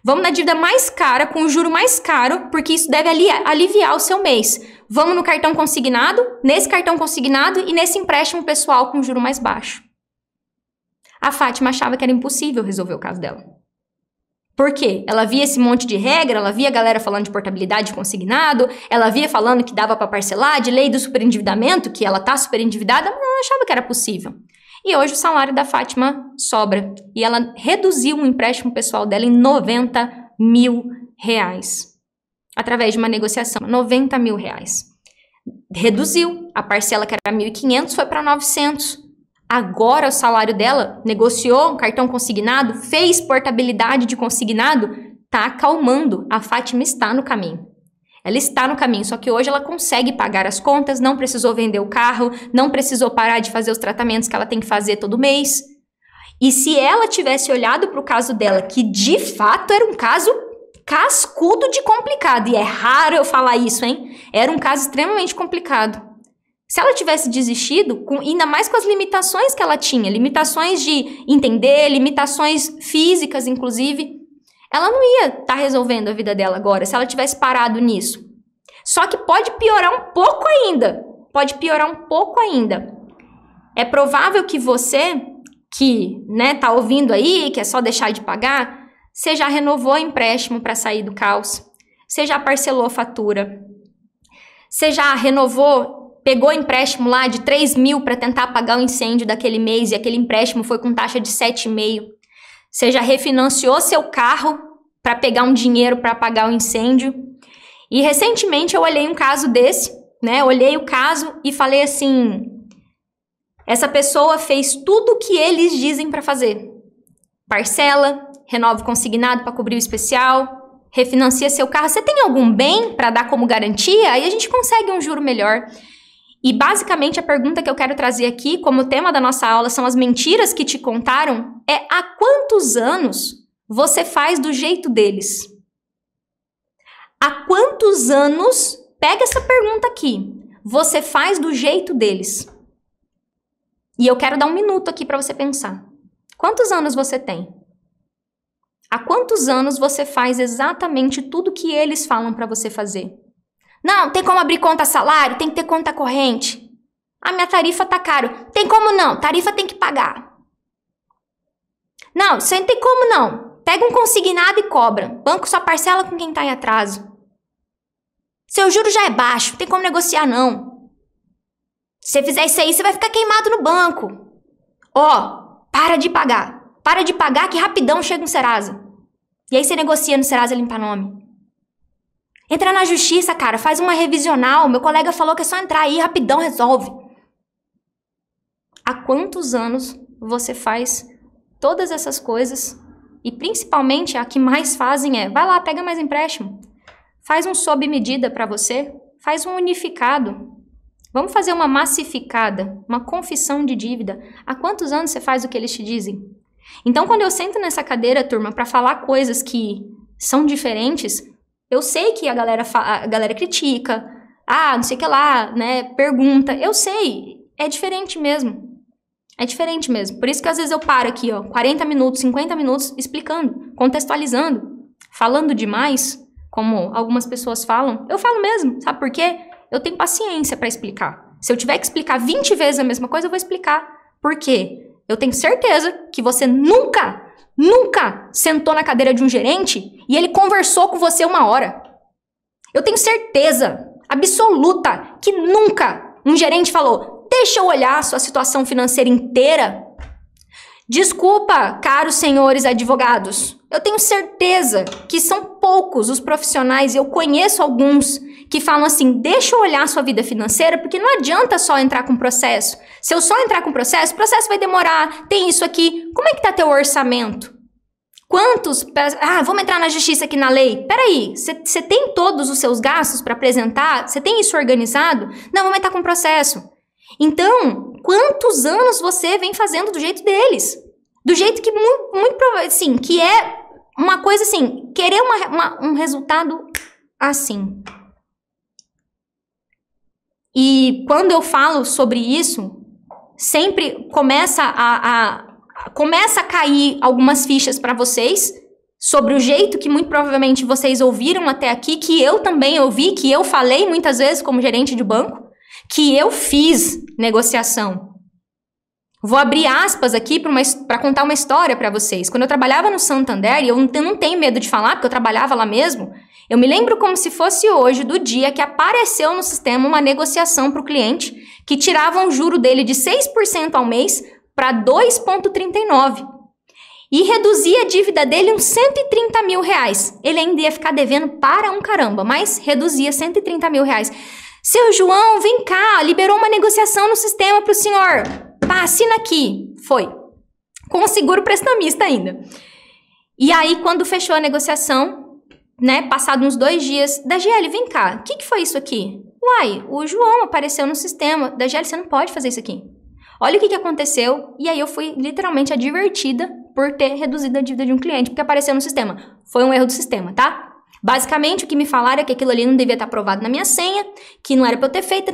Vamos na dívida mais cara, com o juro mais caro, porque isso deve aliviar o seu mês. Vamos no cartão consignado, nesse cartão consignado e nesse empréstimo pessoal com juro mais baixo. A Fátima achava que era impossível resolver o caso dela. Por quê? Ela via esse monte de regra, ela via a galera falando de portabilidade consignado, ela via falando que dava para parcelar, de lei do superendividamento, que ela tá superendividada, mas ela achava que era possível. E hoje o salário da Fátima sobra. E ela reduziu o empréstimo pessoal dela em R$90 mil. Através de uma negociação. R$90 mil. Reduziu. A parcela que era 1.500 foi para 900. Agora o salário dela, negociou um cartão consignado, fez portabilidade de consignado, tá acalmando. A Fátima está no caminho. Ela está no caminho, só que hoje ela consegue pagar as contas, não precisou vender o carro, não precisou parar de fazer os tratamentos que ela tem que fazer todo mês. E se ela tivesse olhado para o caso dela, que de fato era um caso cascudo de complicado, e é raro eu falar isso, hein? Era um caso extremamente complicado. Se ela tivesse desistido, ainda mais com as limitações que ela tinha, limitações de entender, limitações físicas, inclusive, ela não ia estar resolvendo a vida dela agora, se ela tivesse parado nisso. Só que pode piorar um pouco ainda. Pode piorar um pouco ainda. É provável que você, que tá ouvindo aí, que é só deixar de pagar, você já renovou o empréstimo para sair do caos. Você já parcelou a fatura. Você já renovou, pegou empréstimo lá de 3 mil para tentar apagar o incêndio daquele mês e aquele empréstimo foi com taxa de 7,5. Você já refinanciou seu carro para pegar um dinheiro para apagar o incêndio. E recentemente eu olhei um caso desse, Olhei o caso e falei assim, essa pessoa fez tudo o que eles dizem para fazer. Parcela, renova o consignado para cobrir o especial, refinancia seu carro. Você tem algum bem para dar como garantia? Aí a gente consegue um juro melhor. E basicamente a pergunta que eu quero trazer aqui, como tema da nossa aula, são as mentiras que te contaram, é há quantos anos você faz do jeito deles? Há quantos anos, pega essa pergunta aqui, você faz do jeito deles? E eu quero dar um minuto aqui para você pensar. Quantos anos você tem? Há quantos anos você faz exatamente tudo que eles falam para você fazer? Não, tem como abrir conta salário, tem que ter conta corrente. A minha tarifa tá caro. Tem como não? Tarifa tem que pagar. Não, isso aí não tem como não. Pega um consignado e cobra. Banco só parcela com quem tá em atraso. Seu juro já é baixo, não tem como negociar não. Se você fizer isso aí, você vai ficar queimado no banco. Para de pagar. Para de pagar que rapidão chega no Serasa. E aí você negocia no Serasa Limpa Nome. Entra na justiça, cara, faz uma revisional. Meu colega falou que é só entrar aí, rapidão resolve. Há quantos anos você faz todas essas coisas e principalmente a que mais fazem vai lá, pega mais empréstimo, faz um sob medida para você, faz um unificado, vamos fazer uma massificada, uma confissão de dívida. Há quantos anos você faz o que eles te dizem? Então, quando eu sento nessa cadeira, turma, para falar coisas que são diferentes, eu sei que a galera critica, não sei o que lá, né, pergunta, eu sei, é diferente mesmo. É diferente mesmo. Por isso que às vezes eu paro aqui, 40 minutos, 50 minutos, explicando, contextualizando, falando demais, como algumas pessoas falam. Eu falo mesmo, sabe por quê? Eu tenho paciência para explicar. Se eu tiver que explicar 20 vezes a mesma coisa, eu vou explicar. Por quê? Eu tenho certeza que você nunca sentou na cadeira de um gerente e ele conversou com você 1 hora. Eu tenho certeza absoluta que nunca um gerente falou: deixa eu olhar a sua situação financeira inteira. Desculpa, caros senhores advogados. Eu tenho certeza que são poucos os profissionais, eu conheço alguns, que falam assim: deixa eu olhar a sua vida financeira, porque não adianta só entrar com processo. Se eu só entrar com processo, o processo vai demorar, tem isso aqui. Como é que tá teu orçamento? Quantos... vamos entrar na justiça aqui na lei. Peraí, você tem todos os seus gastos para apresentar? Você tem isso organizado? Não, vamos entrar com processo. Então, quantos anos você vem fazendo do jeito deles? Do jeito que muito assim, que é uma coisa assim, querer um resultado assim. E quando eu falo sobre isso, sempre começa a cair algumas fichas para vocês sobre o jeito que muito provavelmente vocês ouviram até aqui, que eu também ouvi, que eu falei muitas vezes como gerente de banco, que eu fiz negociação. Vou abrir aspas aqui para contar uma história para vocês. Quando eu trabalhava no Santander, e eu não tenho medo de falar, porque eu trabalhava lá mesmo, eu me lembro como se fosse hoje, do dia que apareceu no sistema uma negociação para o cliente que tirava um juro dele de 6% ao mês para 2,39%. E reduzia a dívida dele uns 130 mil reais. Ele ainda ia ficar devendo para um caramba, mas reduzia 130 mil reais. Seu João, vem cá, liberou uma negociação no sistema para o senhor. Pá, assina aqui. Foi. Com o seguro prestamista ainda. E aí, quando fechou a negociação, né, passado uns 2 dias, Dagiele, vem cá, o que foi isso aqui? Uai, o João apareceu no sistema. Dagiele, você não pode fazer isso aqui. Olha o que aconteceu. E aí eu fui literalmente advertida por ter reduzido a dívida de um cliente, porque apareceu no sistema. Foi um erro do sistema, tá? Basicamente, o que me falaram é que aquilo ali não devia estar aprovado na minha senha, que não era pra eu ter feito,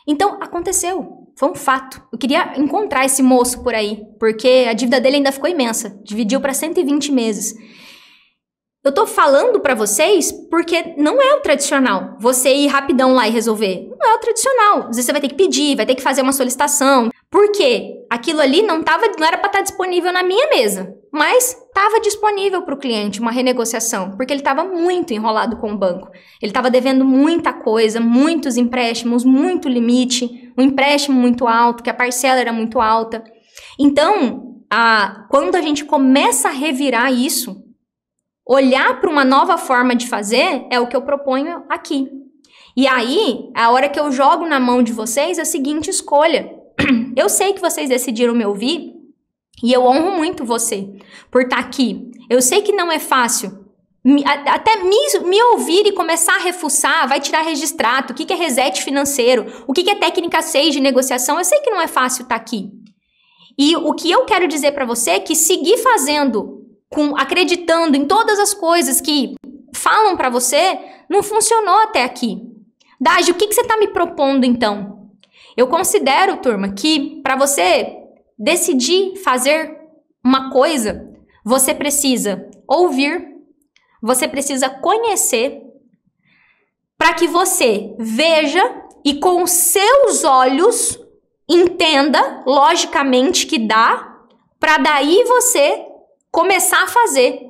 Então, aconteceu. Foi um fato. Eu queria encontrar esse moço por aí, porque a dívida dele ainda ficou imensa. Dividiu para 120 meses. Eu tô falando pra vocês porque não é o tradicional você ir rapidão lá e resolver. Não é o tradicional. Às vezes você vai ter que pedir, vai ter que fazer uma solicitação. Por quê? Aquilo ali não era pra estar disponível na minha mesa, mas estava disponível para o cliente uma renegociação, porque ele estava muito enrolado com o banco. Ele estava devendo muita coisa, muitos empréstimos, muito limite, um empréstimo muito alto, que a parcela era muito alta. Então, quando a gente começa a revirar isso, olhar para uma nova forma de fazer é o que eu proponho aqui. E aí, a hora que eu jogo na mão de vocês é a seguinte escolha. Eu sei que vocês decidiram me ouvir e eu honro muito você por estar aqui. Eu sei que não é fácil. Até me ouvir e começar a refuçar, vai tirar registrato, o que é reset financeiro, o que é técnica 6 de negociação. Eu sei que não é fácil estar aqui. E o que eu quero dizer para você é que seguir fazendo, acreditando em todas as coisas que falam para você, não funcionou até aqui. Dagi, o que você está me propondo então? Eu considero, turma, que para você decidir fazer uma coisa, você precisa ouvir, você precisa conhecer, para que você veja e com os seus olhos entenda, logicamente, que dá, para daí você começar a fazer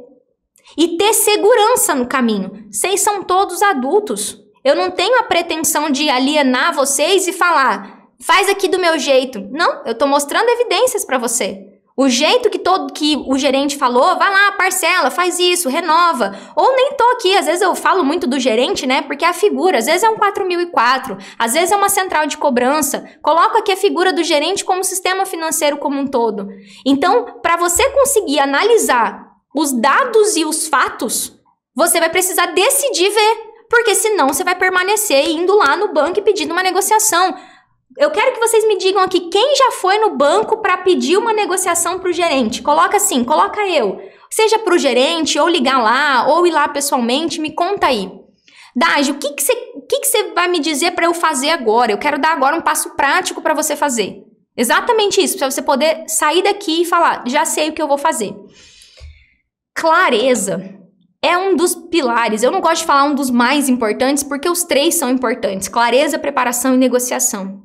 e ter segurança no caminho. Vocês são todos adultos. Eu não tenho a pretensão de alienar vocês e falar, faz aqui do meu jeito. Não, eu tô mostrando evidências para você. O jeito que o gerente falou, vai lá, parcela, faz isso, renova. Ou nem tô aqui, às vezes eu falo muito do gerente, né? Porque é a figura, às vezes é um 4004, às vezes é uma central de cobrança. Coloco aqui a figura do gerente como sistema financeiro como um todo. Então, para você conseguir analisar os dados e os fatos, você vai precisar decidir ver, porque senão você vai permanecer indo lá no banco e pedindo uma negociação. Eu quero que vocês me digam aqui quem já foi no banco para pedir uma negociação para o gerente. Coloca assim, coloca eu. Seja para o gerente, ou ligar lá, ou ir lá pessoalmente, me conta aí. Dagi, o que você vai me dizer para eu fazer agora? Eu quero dar agora um passo prático para você fazer. Exatamente isso, para você poder sair daqui e falar, já sei o que eu vou fazer. Clareza é um dos pilares. Eu não gosto de falar um dos mais importantes, porque os três são importantes. Clareza, preparação e negociação.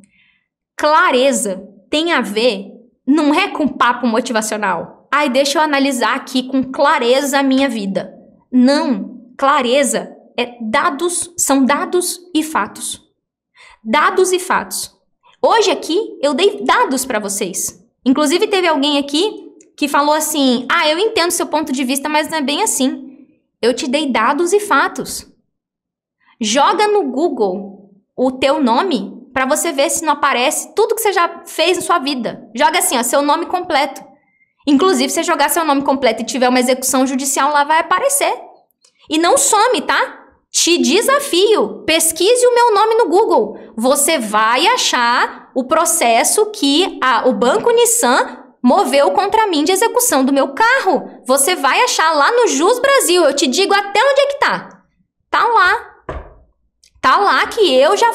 Clareza tem a ver, não é com papo motivacional. Ai, deixa eu analisar aqui com clareza a minha vida. Não, clareza é dados, são dados e fatos. Dados e fatos. Hoje aqui eu dei dados para vocês. Inclusive teve alguém aqui que falou assim, eu entendo seu ponto de vista, mas não é bem assim. Eu te dei dados e fatos. Joga no Google o teu nome para você ver se não aparece tudo que você já fez na sua vida. Joga assim, seu nome completo. Inclusive, se você jogar seu nome completo e tiver uma execução judicial, lá vai aparecer. E não some, tá? Te desafio, pesquise o meu nome no Google. Você vai achar o processo que o Banco Nissan moveu contra mim de execução do meu carro. Você vai achar lá no Jus Brasil. Eu te digo até onde é que tá. Tá lá. Tá lá que eu já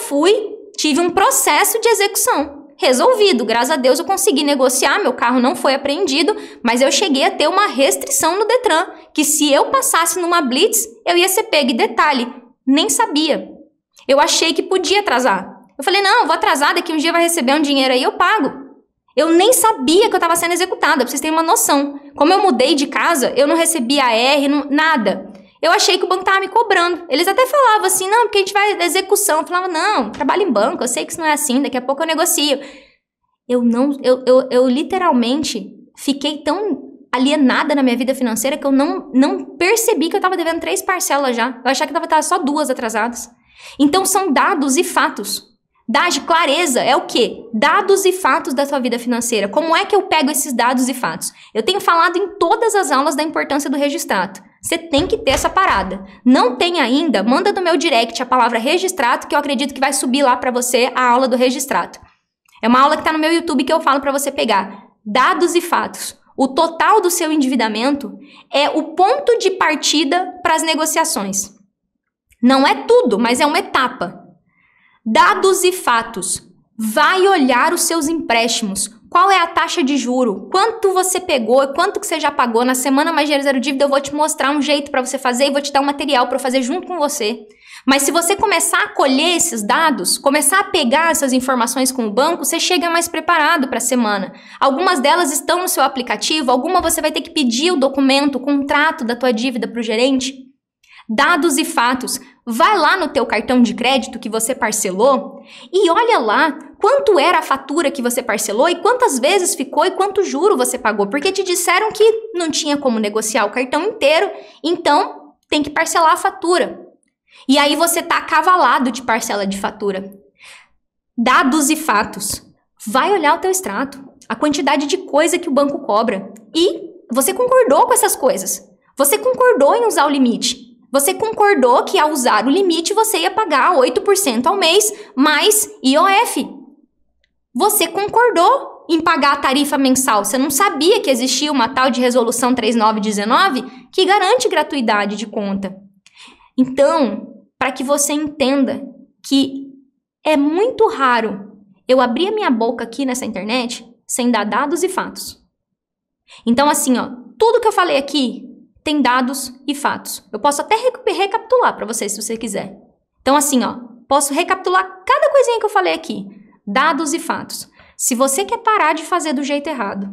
tive um processo de execução resolvido. Graças a Deus eu consegui negociar, meu carro não foi apreendido, mas eu cheguei a ter uma restrição no Detran, que se eu passasse numa blitz, eu ia ser pego. E detalhe, nem sabia. Eu achei que podia atrasar. Eu falei, não, eu vou atrasar, daqui um dia vai receber um dinheiro aí, eu pago. Eu nem sabia que eu estava sendo executada, pra vocês terem uma noção. Como eu mudei de casa, eu não recebi AR, nada. Eu achei que o banco estava me cobrando. Eles até falavam assim, não, porque a gente vai da execução. Eu falava, não, trabalho em banco, eu sei que isso não é assim, daqui a pouco eu negocio. Eu literalmente fiquei tão alienada na minha vida financeira que eu não percebi que eu estava devendo 3 parcelas já. Eu achava que estava só 2 atrasadas. Então são dados e fatos. Dagi, clareza é o quê? Dados e fatos da sua vida financeira. Como é que eu pego esses dados e fatos? Eu tenho falado em todas as aulas da importância do registrato. Você tem que ter essa parada. Não tem ainda? Manda no meu direct a palavra registrato, que eu acredito que vai subir lá para você a aula do registrato. É uma aula que está no meu YouTube que eu falo para você pegar. Dados e fatos. O total do seu endividamento é o ponto de partida para as negociações. Não é tudo, mas é uma etapa. Dados e fatos. Vai olhar os seus empréstimos. Qual é a taxa de juro? Quanto você pegou? Quanto que você já pagou? Na semana Mais Dinheiro Zero Dívida eu vou te mostrar um jeito para você fazer e vou te dar um material para fazer junto com você. Mas se você começar a colher esses dados, começar a pegar essas informações com o banco, você chega mais preparado para a semana. Algumas delas estão no seu aplicativo, alguma você vai ter que pedir o documento, o contrato da tua dívida para o gerente. Dados e fatos. Vai lá no teu cartão de crédito que você parcelou e olha lá quanto era a fatura que você parcelou e quantas vezes ficou e quanto juro você pagou. Porque te disseram que não tinha como negociar o cartão inteiro, então tem que parcelar a fatura. E aí você tá acavalado de parcela de fatura. Dados e fatos. Vai olhar o teu extrato, a quantidade de coisa que o banco cobra. E você concordou com essas coisas. Você concordou em usar o limite. Você concordou que ao usar o limite você ia pagar 8% ao mês mais IOF. Você concordou em pagar a tarifa mensal. Você não sabia que existia uma tal de resolução 3919 que garante gratuidade de conta. Então, para que você entenda que é muito raro eu abrir a minha boca aqui nessa internet sem dar dados e fatos. Então, assim, tudo que eu falei aqui tem dados e fatos. Eu posso até recapitular para você, se você quiser. Então, assim, posso recapitular cada coisinha que eu falei aqui. Dados e fatos. Se você quer parar de fazer do jeito errado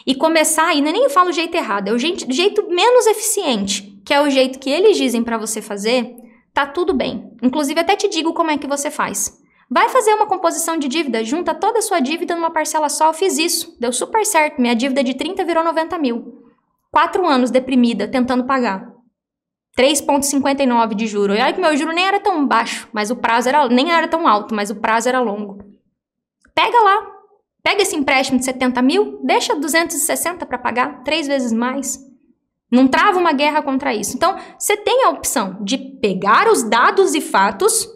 e começar, e nem eu falo jeito errado, é o jeito menos eficiente, que é o jeito que eles dizem para você fazer, tá tudo bem. Inclusive, até te digo como é que você faz. Vai fazer uma composição de dívida, junta toda a sua dívida numa parcela só. Eu fiz isso, deu super certo. Minha dívida de 30 virou 90 mil. 4 anos deprimida, tentando pagar. 3,59 de juro. E olha que meu juro nem era tão baixo, mas o prazo nem era tão alto, mas o prazo era longo. Pega lá, pega esse empréstimo de 70 mil, deixa 260 para pagar, 3 vezes mais. Não trava uma guerra contra isso. Então, você tem a opção de pegar os dados e fatos,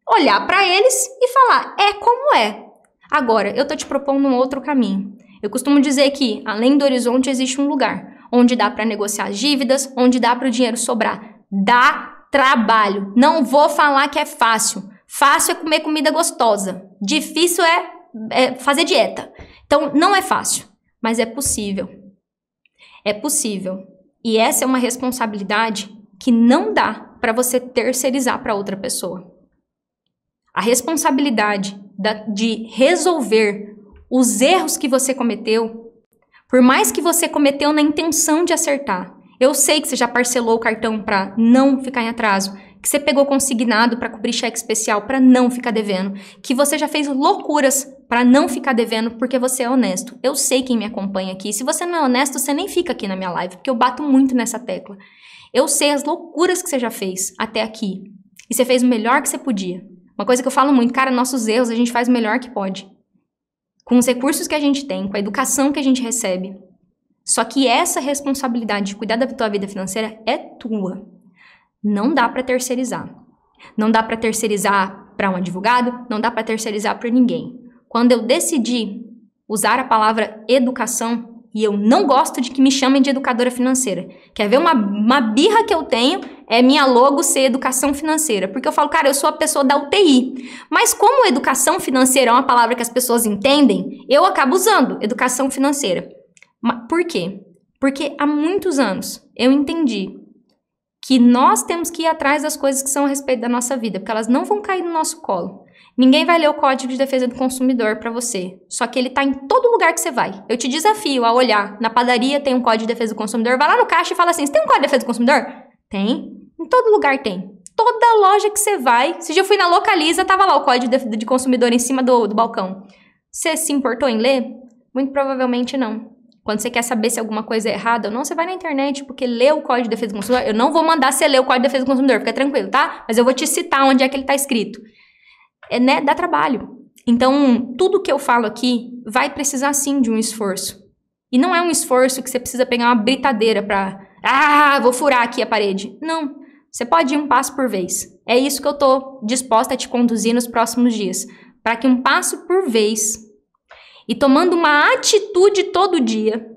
olhar para eles e falar, é como é. Agora, eu tô te propondo um outro caminho. Eu costumo dizer que, além do horizonte, existe um lugar onde dá para negociar as dívidas, onde dá para o dinheiro sobrar. Dá trabalho. Não vou falar que é fácil. Fácil é comer comida gostosa. Difícil é fazer dieta. Então, não é fácil, mas é possível. É possível. E essa é uma responsabilidade que não dá para você terceirizar para outra pessoa. A responsabilidade de resolver os erros que você cometeu, por mais que você cometeu na intenção de acertar. Eu sei que você já parcelou o cartão para não ficar em atraso, que você pegou consignado para cobrir cheque especial para não ficar devendo, que você já fez loucuras para não ficar devendo porque você é honesto. Eu sei quem me acompanha aqui. Se você não é honesto, você nem fica aqui na minha live, porque eu bato muito nessa tecla. Eu sei as loucuras que você já fez até aqui. E você fez o melhor que você podia. Uma coisa que eu falo muito, cara, nossos erros a gente faz o melhor que pode. Com os recursos que a gente tem, com a educação que a gente recebe. Só que essa responsabilidade de cuidar da tua vida financeira é tua. Não dá para terceirizar. Não dá para terceirizar para um advogado, não dá para terceirizar para ninguém. Quando eu decidi usar a palavra educação, e eu não gosto de que me chamem de educadora financeira. Quer ver uma birra que eu tenho? É minha logo ser educação financeira. Porque eu falo, cara, eu sou a pessoa da UTI. Mas como educação financeira é uma palavra que as pessoas entendem, eu acabo usando educação financeira. Por quê? Porque há muitos anos eu entendi que nós temos que ir atrás das coisas que são a respeito da nossa vida, porque elas não vão cair no nosso colo. Ninguém vai ler o Código de Defesa do Consumidor para você, só que ele está em todo lugar que você vai. Eu te desafio a olhar, na padaria tem um Código de Defesa do Consumidor, vai lá no caixa e fala assim, você tem um Código de Defesa do Consumidor? Tem. Em todo lugar tem. Toda loja que você vai, se eu fui na Localiza, tava lá o Código de Consumidor em cima do balcão. Você se importou em ler? Muito provavelmente não. Quando você quer saber se alguma coisa é errada ou não, você vai na internet, porque lê o Código de Defesa do Consumidor. Eu não vou mandar você ler o Código de Defesa do Consumidor, fica tranquilo, tá? Mas eu vou te citar onde é que ele está escrito. Dá trabalho. Então, tudo que eu falo aqui vai precisar sim de um esforço. E não é um esforço que você precisa pegar uma britadeira pra... vou furar aqui a parede. Não. Você pode ir um passo por vez. É isso que eu tô disposta a te conduzir nos próximos dias. Para que um passo por vez, e tomando uma atitude todo dia,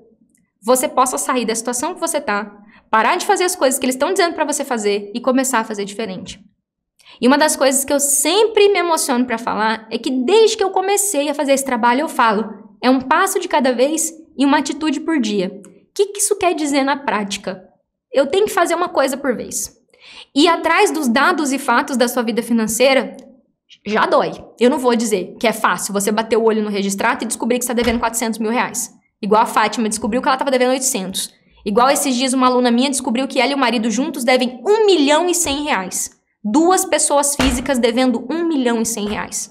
você possa sair da situação que você tá, parar de fazer as coisas que eles estão dizendo para você fazer e começar a fazer diferente. E uma das coisas que eu sempre me emociono para falar é que desde que eu comecei a fazer esse trabalho, eu falo, é um passo de cada vez e uma atitude por dia. O que isso quer dizer na prática? Eu tenho que fazer uma coisa por vez. E atrás dos dados e fatos da sua vida financeira, já dói. Eu não vou dizer que é fácil você bater o olho no registrato e descobrir que você está devendo 400 mil reais. Igual a Fátima descobriu que ela estava devendo 800. Igual esses dias uma aluna minha descobriu que ela e o marido juntos devem 1 milhão e 100 reais. 2 pessoas físicas devendo 1 milhão e 100 reais.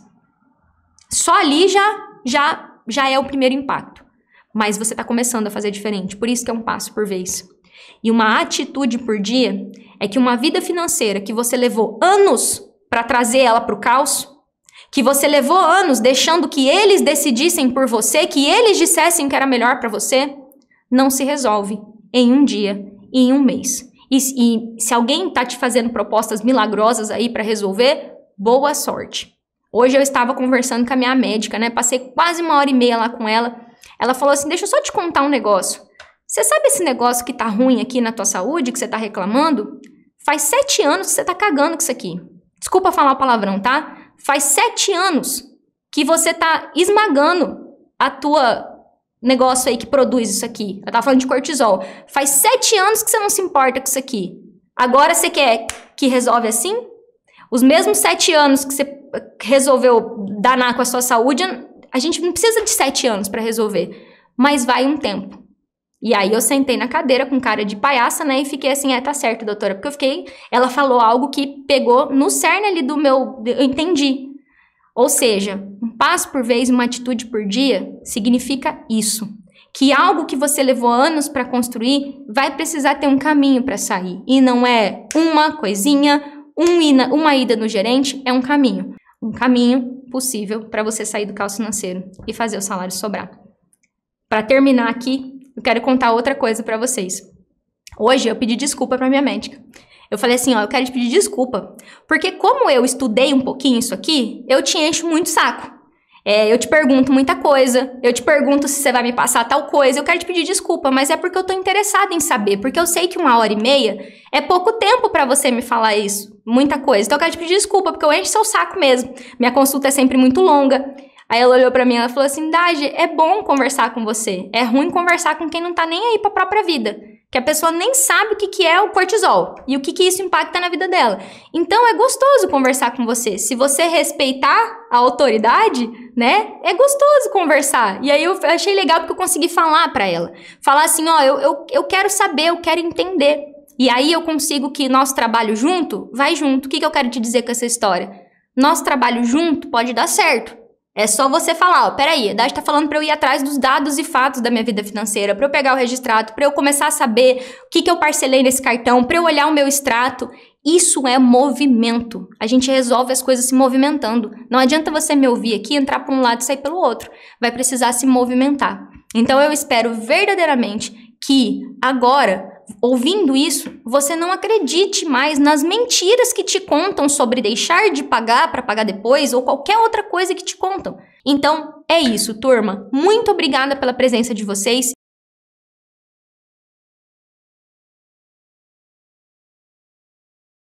Só ali já é o primeiro impacto. Mas você está começando a fazer diferente. Por isso que é um passo por vez. E uma atitude por dia é que uma vida financeira que você levou anos para trazer ela para o caos, que você levou anos deixando que eles decidissem por você, que eles dissessem que era melhor para você, não se resolve em um dia e em um mês. E se alguém está te fazendo propostas milagrosas aí para resolver, boa sorte. Hoje eu estava conversando com a minha médica, né? Passei quase 1h30 lá com ela. Ela falou assim, deixa eu só te contar um negócio. Você sabe esse negócio que tá ruim aqui na tua saúde, que você tá reclamando? Faz 7 anos que você tá cagando com isso aqui. Desculpa falar palavrão, tá? Faz 7 anos que você tá esmagando a tua negócio aí que produz isso aqui. Eu tava falando de cortisol. Faz 7 anos que você não se importa com isso aqui. Agora você quer que resolve assim? Os mesmos 7 anos que você resolveu danar com a sua saúde, a gente não precisa de 7 anos para resolver. Mas vai um tempo. E aí eu sentei na cadeira com cara de palhaça, né? E fiquei assim, tá certo, doutora. Porque ela falou algo que pegou no cerne ali do meu... Eu entendi. Ou seja, um passo por vez, uma atitude por dia, significa isso. Que algo que você levou anos para construir vai precisar ter um caminho para sair. E não é uma coisinha, uma ida no gerente, é um caminho. Um caminho possível para você sair do caos financeiro e fazer o salário sobrar. Para terminar aqui, eu quero contar outra coisa para vocês. Hoje eu pedi desculpa para minha médica. Eu falei assim, ó, eu quero te pedir desculpa, porque como eu estudei um pouquinho isso aqui, eu te encho muito o saco. Eu te pergunto muita coisa, eu te pergunto se você vai me passar tal coisa, eu quero te pedir desculpa, mas é porque eu tô interessada em saber, porque eu sei que 1h30 é pouco tempo pra você me falar isso, muita coisa. Então eu quero te pedir desculpa, porque eu encho seu saco mesmo. Minha consulta é sempre muito longa. Aí ela olhou pra mim e ela falou assim, Dagi, é bom conversar com você, é ruim conversar com quem não tá nem aí pra própria vida. Que a pessoa nem sabe o que é o cortisol e o que isso impacta na vida dela. Então, é gostoso conversar com você. Se você respeitar a autoridade, né, é gostoso conversar. E aí eu achei legal porque eu consegui falar pra ela. Falar assim, ó, eu quero saber, eu quero entender. E aí eu consigo que nosso trabalho junto, vai junto. O que eu quero te dizer com essa história? Nosso trabalho junto pode dar certo. É só você falar, ó, peraí, a Dagi tá falando pra eu ir atrás dos dados e fatos da minha vida financeira, pra eu pegar o registrado, pra eu começar a saber o que eu parcelei nesse cartão, pra eu olhar o meu extrato. Isso é movimento. A gente resolve as coisas se movimentando. Não adianta você me ouvir aqui, entrar pra um lado e sair pelo outro. Vai precisar se movimentar. Então eu espero verdadeiramente que agora, ouvindo isso, você não acredite mais nas mentiras que te contam sobre deixar de pagar para pagar depois ou qualquer outra coisa que te contam. Então, é isso, turma. Muito obrigada pela presença de vocês.